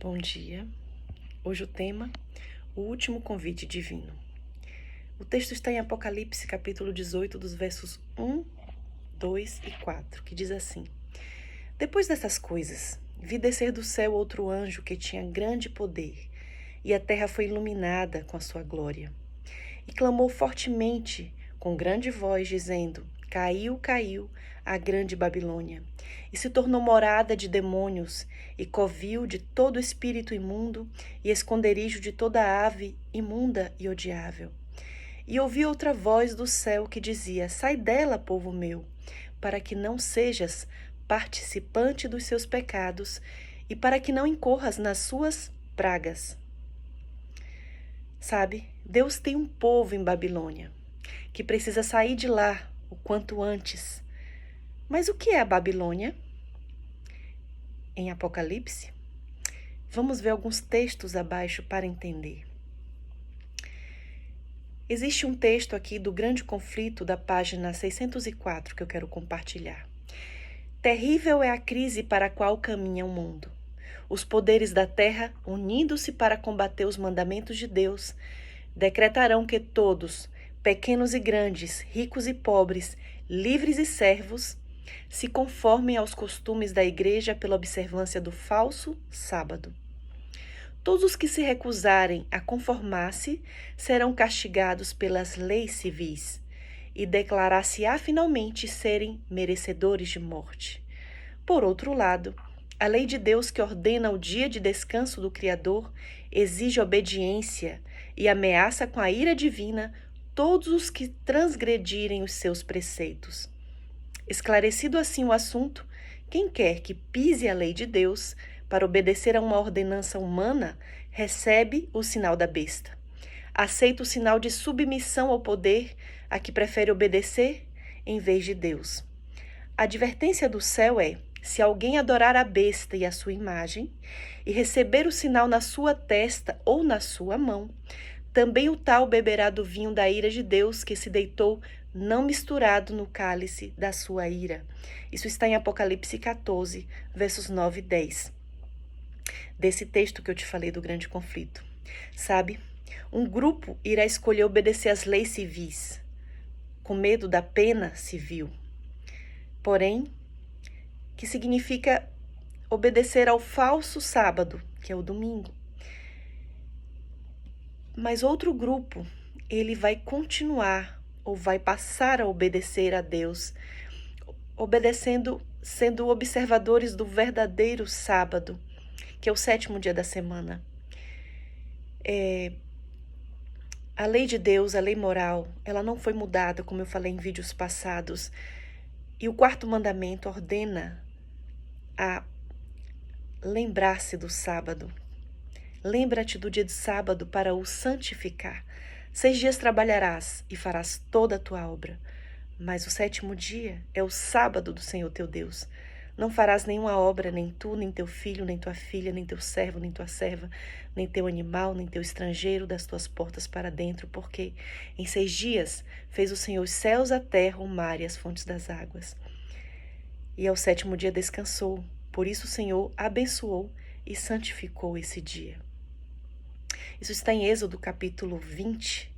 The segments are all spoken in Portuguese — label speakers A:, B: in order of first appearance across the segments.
A: Bom dia. Hoje o tema, o último convite divino. O texto está em Apocalipse, capítulo 18, dos versos 1, 2 e 4, que diz assim: Depois dessas coisas, vi descer do céu outro anjo que tinha grande poder, e a terra foi iluminada com a sua glória. E clamou fortemente, com grande voz, dizendo: Caiu, caiu a grande Babilônia, e se tornou morada de demônios, e covil de todo espírito imundo, e esconderijo de toda ave imunda e odiável. E ouvi outra voz do céu que dizia: Sai dela, povo meu, para que não sejas participante dos seus pecados, e para que não incorras nas suas pragas. Sabe, Deus tem um povo em Babilônia que precisa sair de lá o quanto antes. Mas o que é a Babilônia? Em Apocalipse, vamos ver alguns textos abaixo para entender. Existe um texto aqui do Grande Conflito da página 604 que eu quero compartilhar. Terrível é a crise para a qual caminha o mundo. Os poderes da terra, unindo-se para combater os mandamentos de Deus, decretarão que todos, pequenos e grandes, ricos e pobres, livres e servos, se conformem aos costumes da igreja pela observância do falso sábado. Todos os que se recusarem a conformar-se serão castigados pelas leis civis e declarar-se-á finalmente serem merecedores de morte. Por outro lado, a lei de Deus que ordena o dia de descanso do Criador exige obediência e ameaça com a ira divina todos os que transgredirem os seus preceitos. Esclarecido assim o assunto, quem quer que pise a lei de Deus para obedecer a uma ordenança humana, recebe o sinal da besta. Aceita o sinal de submissão ao poder a que prefere obedecer em vez de Deus. A advertência do céu é: se alguém adorar a besta e a sua imagem, e receber o sinal na sua testa ou na sua mão, também o tal beberá do vinho da ira de Deus que se deitou não misturado no cálice da sua ira. Isso está em Apocalipse 14, versos 9 e 10. Desse texto que eu te falei do grande conflito. Sabe, um grupo irá escolher obedecer às leis civis, com medo da pena civil. Porém, que significa obedecer ao falso sábado, que é o domingo. Mas outro grupo, ele vai continuar ou vai passar a obedecer a Deus, obedecendo, sendo observadores do verdadeiro sábado, que é o 7º dia da semana. A lei de Deus, a lei moral, ela não foi mudada, como eu falei em vídeos passados. E o 4º mandamento ordena a lembrar-se do sábado. Lembra-te do dia de sábado para o santificar. 6 dias trabalharás e farás toda a tua obra. Mas o 7º dia é o sábado do Senhor teu Deus. Não farás nenhuma obra, nem tu, nem teu filho, nem tua filha, nem teu servo, nem tua serva, nem teu animal, nem teu estrangeiro das tuas portas para dentro, porque em 6 dias fez o Senhor os céus, a terra, o mar e as fontes das águas. E ao 7º dia descansou. Por isso o Senhor abençoou e santificou esse dia. Isso está em Êxodo capítulo 20.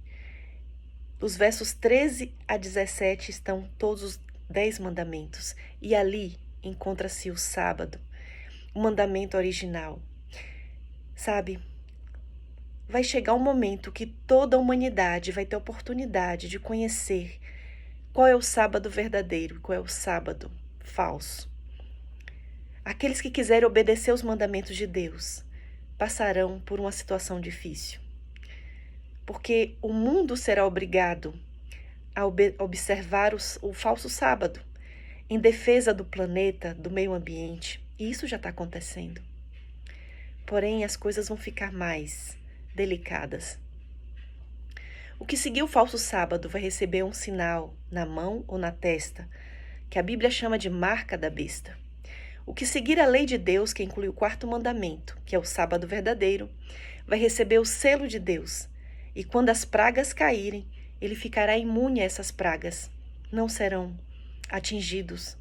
A: Os versos 13 a 17 estão todos os 10 mandamentos. E ali encontra-se o sábado, o mandamento original. Sabe, vai chegar um momento que toda a humanidade vai ter oportunidade de conhecer qual é o sábado verdadeiro e qual é o sábado falso. Aqueles que quiserem obedecer os mandamentos de Deus passarão por uma situação difícil, porque o mundo será obrigado a observar o falso sábado, em defesa do planeta, do meio ambiente, e isso já está acontecendo. Porém, as coisas vão ficar mais delicadas. O que seguir o falso sábado vai receber um sinal na mão ou na testa, que a Bíblia chama de marca da besta. O que seguir a lei de Deus, que inclui o 4º mandamento, que é o sábado verdadeiro, vai receber o selo de Deus. E quando as pragas caírem, ele ficará imune a essas pragas. Não serão atingidos.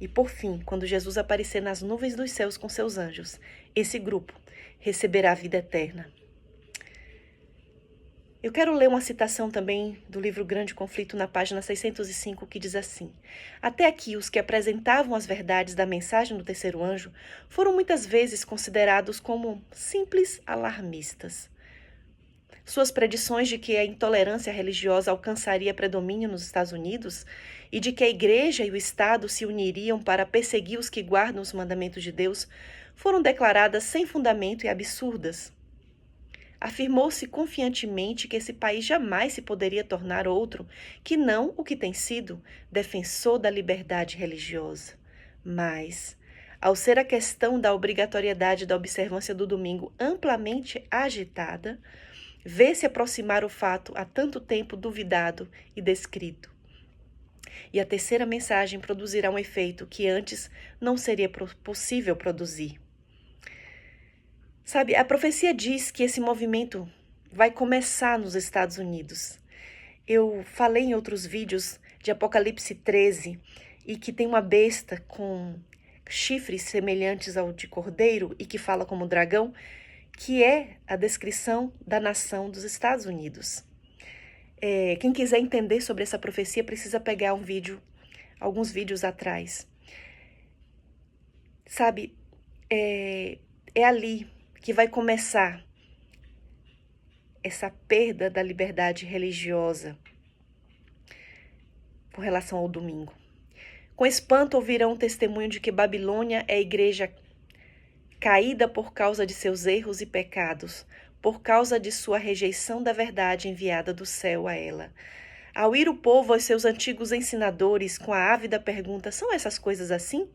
A: E por fim, quando Jesus aparecer nas nuvens dos céus com seus anjos, esse grupo receberá a vida eterna. Eu quero ler uma citação também do livro Grande Conflito na página 605, que diz assim: Até aqui, os que apresentavam as verdades da mensagem do terceiro anjo foram muitas vezes considerados como simples alarmistas. Suas predições de que a intolerância religiosa alcançaria predomínio nos Estados Unidos e de que a Igreja e o Estado se uniriam para perseguir os que guardam os mandamentos de Deus foram declaradas sem fundamento e absurdas. Afirmou-se confiantemente que esse país jamais se poderia tornar outro que não o que tem sido, defensor da liberdade religiosa. Mas, ao ser a questão da obrigatoriedade da observância do domingo amplamente agitada, vê-se aproximar o fato há tanto tempo duvidado e descrito. E a terceira mensagem produzirá um efeito que antes não seria possível produzir. Sabe, a profecia diz que esse movimento vai começar nos Estados Unidos. Eu falei em outros vídeos de Apocalipse 13 e que tem uma besta com chifres semelhantes ao de cordeiro e que fala como dragão, que é a descrição da nação dos Estados Unidos. Quem quiser entender sobre essa profecia precisa pegar alguns vídeos atrás. Sabe, é ali que vai começar essa perda da liberdade religiosa com relação ao domingo. Com espanto ouvirão o testemunho de que Babilônia é a igreja caída por causa de seus erros e pecados, por causa de sua rejeição da verdade enviada do céu a ela. Ao ir o povo aos seus antigos ensinadores com a ávida pergunta: são essas coisas assim?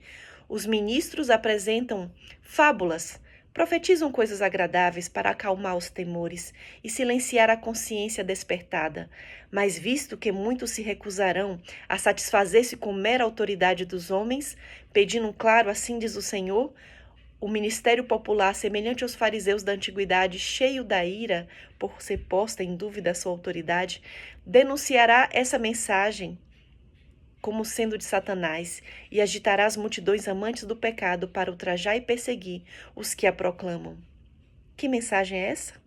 A: Os ministros apresentam fábulas, profetizam coisas agradáveis para acalmar os temores e silenciar a consciência despertada. Mas visto que muitos se recusarão a satisfazer-se com mera autoridade dos homens, pedindo claro, assim diz o Senhor, o ministério popular, semelhante aos fariseus da antiguidade, cheio da ira por ser posta em dúvida a sua autoridade, denunciará essa mensagem como sendo de Satanás e agitará as multidões amantes do pecado para ultrajar e perseguir os que a proclamam. Que mensagem é essa?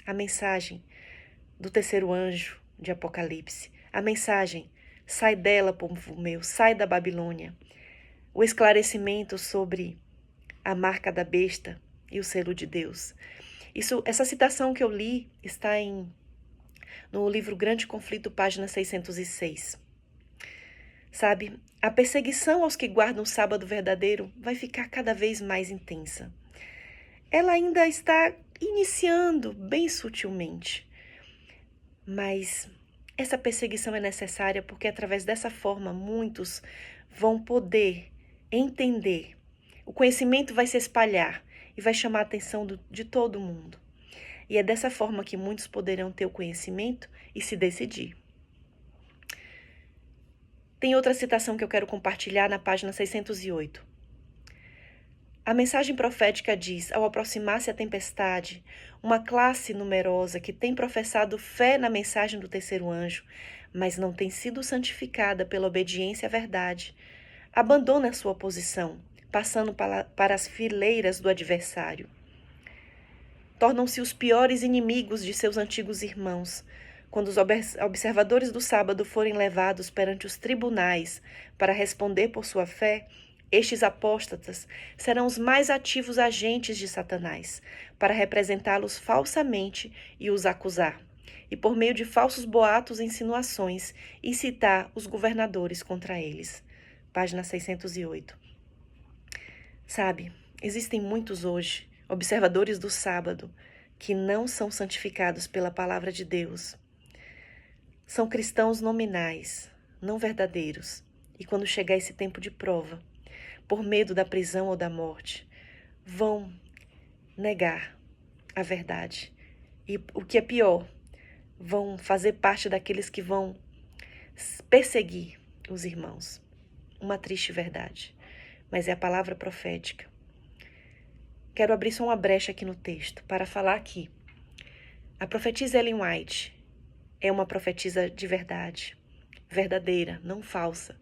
A: A mensagem do terceiro anjo de Apocalipse. A mensagem: sai dela, povo meu, sai da Babilônia. O esclarecimento sobre a marca da besta e o selo de Deus. Essa citação que eu li está no livro Grande Conflito, página 606. Sabe, a perseguição aos que guardam o sábado verdadeiro vai ficar cada vez mais intensa. Ela ainda está iniciando bem sutilmente, mas essa perseguição é necessária porque através dessa forma muitos vão poder entender. O conhecimento vai se espalhar e vai chamar a atenção de todo mundo. E é dessa forma que muitos poderão ter o conhecimento e se decidir. Tem outra citação que eu quero compartilhar na página 608. A mensagem profética diz: ao aproximar-se a tempestade, uma classe numerosa que tem professado fé na mensagem do terceiro anjo, mas não tem sido santificada pela obediência à verdade, abandona a sua posição, passando para as fileiras do adversário. Tornam-se os piores inimigos de seus antigos irmãos, quando os observadores do sábado forem levados perante os tribunais para responder por sua fé. Estes apóstatas serão os mais ativos agentes de Satanás, para representá-los falsamente e os acusar, e por meio de falsos boatos e insinuações, incitar os governadores contra eles. Página 608. Sabe, existem muitos hoje, observadores do sábado, que não são santificados pela palavra de Deus. São cristãos nominais, não verdadeiros, e quando chegar esse tempo de prova, por medo da prisão ou da morte, vão negar a verdade. E o que é pior, vão fazer parte daqueles que vão perseguir os irmãos. Uma triste verdade, mas é a palavra profética. Quero abrir só uma brecha aqui no texto para falar que a profetisa Ellen White é uma profetisa de verdade, verdadeira, não falsa.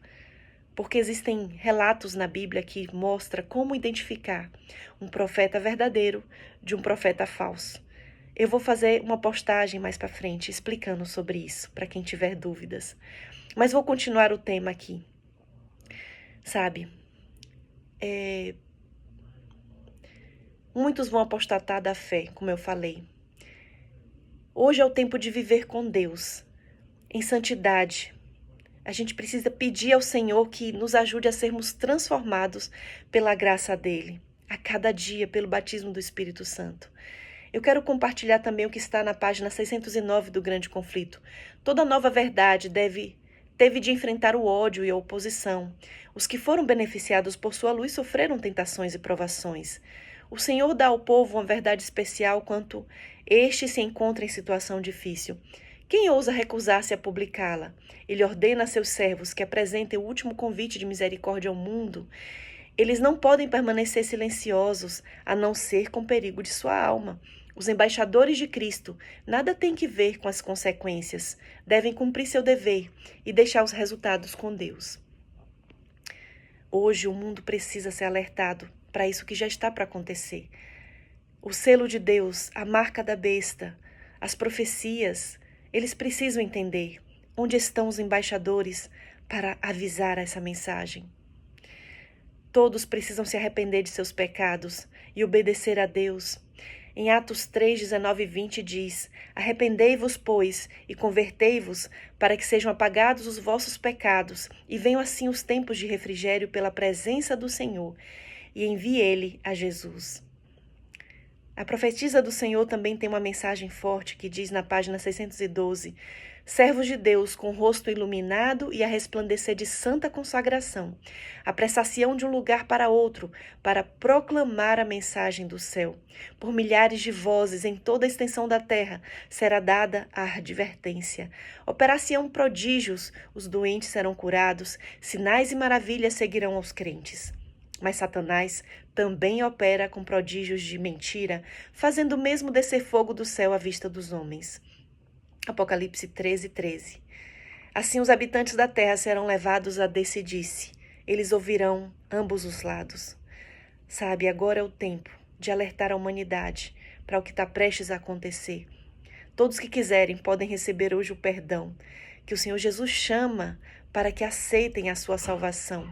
A: porque existem relatos na Bíblia que mostram como identificar um profeta verdadeiro de um profeta falso. Eu vou fazer uma postagem mais para frente explicando sobre isso, para quem tiver dúvidas. Mas vou continuar o tema aqui. Sabe, muitos vão apostatar da fé, como eu falei. Hoje é o tempo de viver com Deus, em santidade. A gente precisa pedir ao Senhor que nos ajude a sermos transformados pela graça dele, a cada dia, pelo batismo do Espírito Santo. Eu quero compartilhar também o que está na página 609 do Grande Conflito. Toda nova verdade teve de enfrentar o ódio e a oposição. Os que foram beneficiados por sua luz sofreram tentações e provações. O Senhor dá ao povo uma verdade especial quando este se encontra em situação difícil. Quem ousa recusar-se a publicá-la? Ele ordena a seus servos que apresentem o último convite de misericórdia ao mundo. Eles não podem permanecer silenciosos, a não ser com perigo de sua alma. Os embaixadores de Cristo nada têm que ver com as consequências. Devem cumprir seu dever e deixar os resultados com Deus. Hoje o mundo precisa ser alertado para isso que já está para acontecer. O selo de Deus, a marca da besta, as profecias, eles precisam entender onde estão os embaixadores para avisar essa mensagem. Todos precisam se arrepender de seus pecados e obedecer a Deus. Em Atos 3, 19 e 20 diz: Arrependei-vos, pois, e convertei-vos, para que sejam apagados os vossos pecados, e venham assim os tempos de refrigério pela presença do Senhor, e envie ele a Jesus. A profetisa do Senhor também tem uma mensagem forte que diz na página 612: Servos de Deus com o rosto iluminado e a resplandecer de santa consagração, apressação de um lugar para outro, para proclamar a mensagem do céu. Por milhares de vozes em toda a extensão da terra será dada a advertência. Operação prodígios, os doentes serão curados, sinais e maravilhas seguirão aos crentes. Mas Satanás também opera com prodígios de mentira, fazendo mesmo descer fogo do céu à vista dos homens. Apocalipse 13, 13. Assim os habitantes da terra serão levados a decidir-se. Eles ouvirão ambos os lados. Sabe, agora é o tempo de alertar a humanidade para o que está prestes a acontecer. Todos que quiserem podem receber hoje o perdão que o Senhor Jesus chama para que aceitem a sua salvação,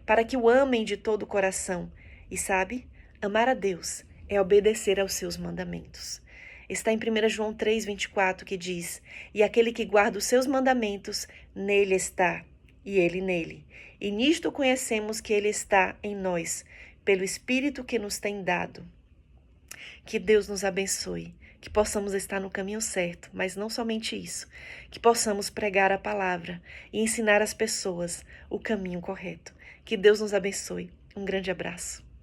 A: para que o amem de todo o coração. E sabe, amar a Deus é obedecer aos seus mandamentos. Está em 1 João 3, 24, que diz: E aquele que guarda os seus mandamentos, nele está, e ele nele. E nisto conhecemos que ele está em nós, pelo Espírito que nos tem dado. Que Deus nos abençoe, que possamos estar no caminho certo, mas não somente isso, que possamos pregar a palavra e ensinar as pessoas o caminho correto. Que Deus nos abençoe. Um grande abraço.